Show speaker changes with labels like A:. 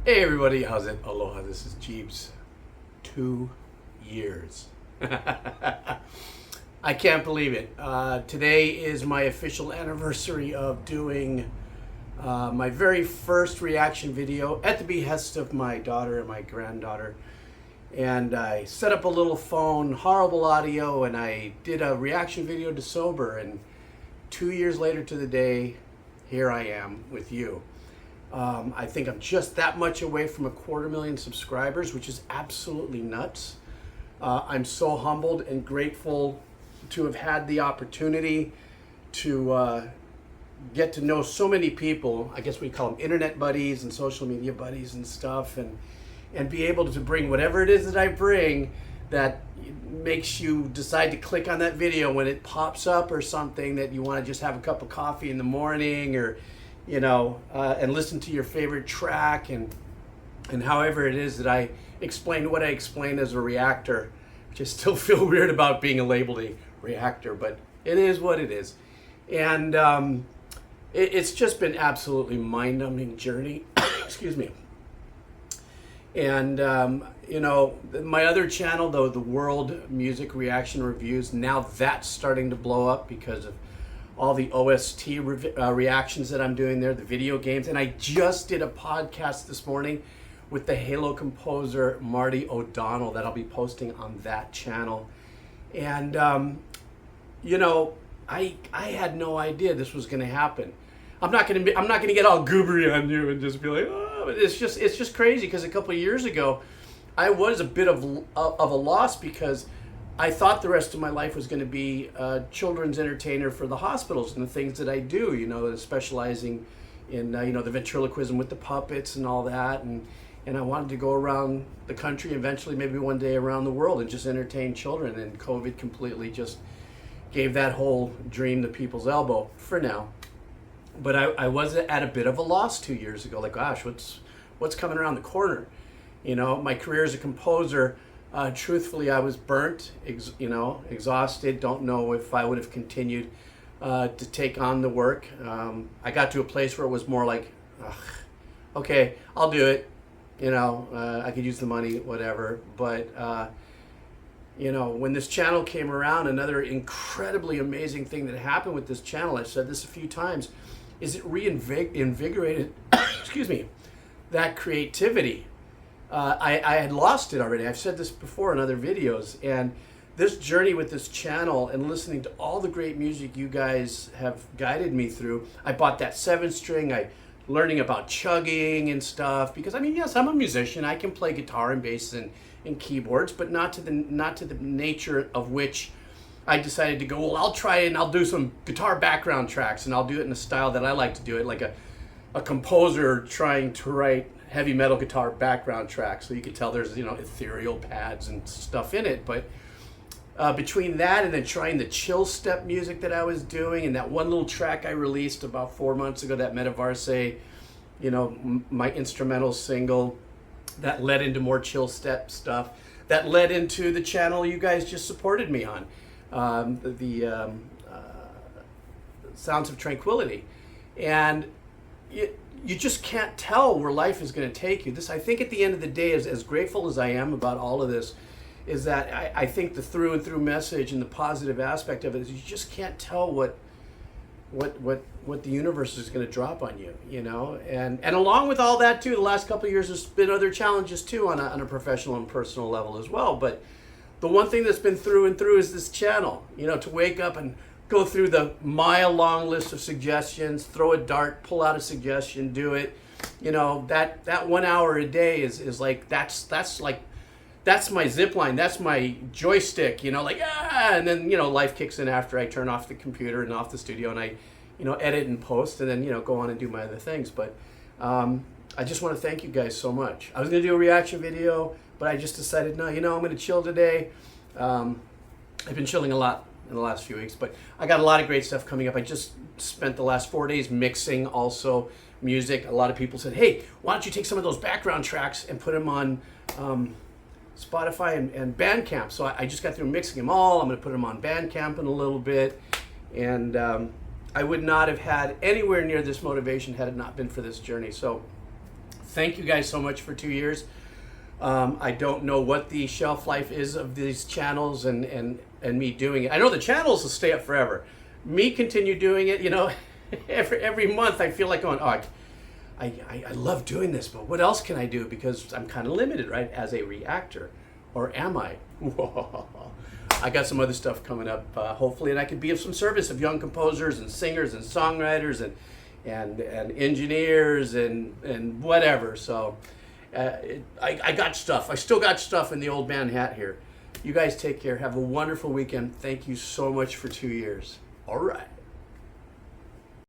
A: Hey everybody, how's it? Aloha, this is Geebz. 2 years. I can't believe it. Today is my official anniversary of doing my very first reaction video at the behest of my daughter and my granddaughter. And I set up a little phone, horrible audio, and I did a reaction video to Sober. And 2 years later to the day, here I am with you. I think I'm just that much away from 250,000 subscribers, which is absolutely nuts. I'm so humbled and grateful to have had the opportunity to get to know so many people. I guess we call them internet buddies and social media buddies and stuff, and be able to bring whatever it is that I bring that makes you decide to click on that video when it pops up, or something that you want to just have a cup of coffee in the morning, or and listen to your favorite track, and however it is that I explain what I explain as a reactor, which I still feel weird about being labeled a reactor, but it is what it is. And it's just been absolutely mind-numbing journey. Excuse me. And my other channel, though, the World Music Reaction Reviews, now that's starting to blow up because of all the OST reactions that I'm doing there, the video games. And I just did a podcast this morning with the Halo composer Marty O'Donnell that I'll be posting on that channel. And I had no idea this was going to happen. I'm not going to get all goobery on you and just be like, oh, it's just crazy, because a couple of years ago I was a bit of a loss, because I thought the rest of my life was going to be a children's entertainer for the hospitals and the things that I do, specializing in, the ventriloquism with the puppets and all that. And I wanted to go around the country, eventually maybe one day around the world, and just entertain children. And COVID completely just gave that whole dream the people's elbow for now. But I was at a bit of a loss 2 years ago. Like, gosh, what's coming around the corner? My career as a composer, truthfully, I was burnt, exhausted. Don't know if I would have continued to take on the work. I got to a place where it was more like, okay, I'll do it. I could use the money, whatever. But when this channel came around, another incredibly amazing thing that happened with this channel, I've said this a few times, is it reinvigorated, excuse me, that creativity. I had lost it already. I've said this before in other videos, and this journey with this channel and listening to all the great music you guys have guided me through. I bought that 7-string. Learning about chugging and stuff, because yes, I'm a musician. I can play guitar and bass and keyboards, but not to the nature of which I decided to go, well, I'll try and I'll do some guitar background tracks, and I'll do it in a style that I like to do it, like a composer trying to write heavy metal guitar background track. So you can tell there's ethereal pads and stuff in it. But between that and then trying the chill step music that I was doing, and that one little track I released about 4 months ago, that Metavarse, my instrumental single, that led into more chill step stuff, that led into the channel you guys just supported me on, the Sounds of Tranquility. And you just can't tell where life is going to take you. I think at the end of the day, as grateful as I am about all of this, is that I think the through and through message and the positive aspect of it is you just can't tell what the universe is going to drop on you, And along with all that too, the last couple of years there's been other challenges too on a professional and personal level as well. But the one thing that's been through and through is this channel, to wake up and go through the mile-long list of suggestions, throw a dart, pull out a suggestion, do it. That 1 hour a day is like, that's my zip line, that's my joystick, and then, life kicks in after I turn off the computer and off the studio, and I, edit and post, and then, go on and do my other things. But I just want to thank you guys so much. I was going to do a reaction video, but I just decided, no, I'm going to chill today. I've been chilling a lot in the last few weeks, but I got a lot of great stuff coming up. I just spent the last 4 days mixing also music. A lot of people said, hey, why don't you take some of those background tracks and put them on Spotify and Bandcamp. So I just got through mixing them all. I'm going to put them on Bandcamp in a little bit. And I would not have had anywhere near this motivation had it not been for this journey. So thank you guys so much for 2 years. I don't know what the shelf life is of these channels and me doing it. I know the channels will stay up forever. Me continue doing it, you know, every month I feel like going, oh, I love doing this, but what else can I do? Because I'm kind of limited, right, as a reactor. Or am I? I got some other stuff coming up, hopefully, and I can be of some service of young composers and singers and songwriters and engineers and whatever. So I got stuff. I still got stuff in the old man hat here. You guys take care. Have a wonderful weekend. Thank you so much for 2 years. All right.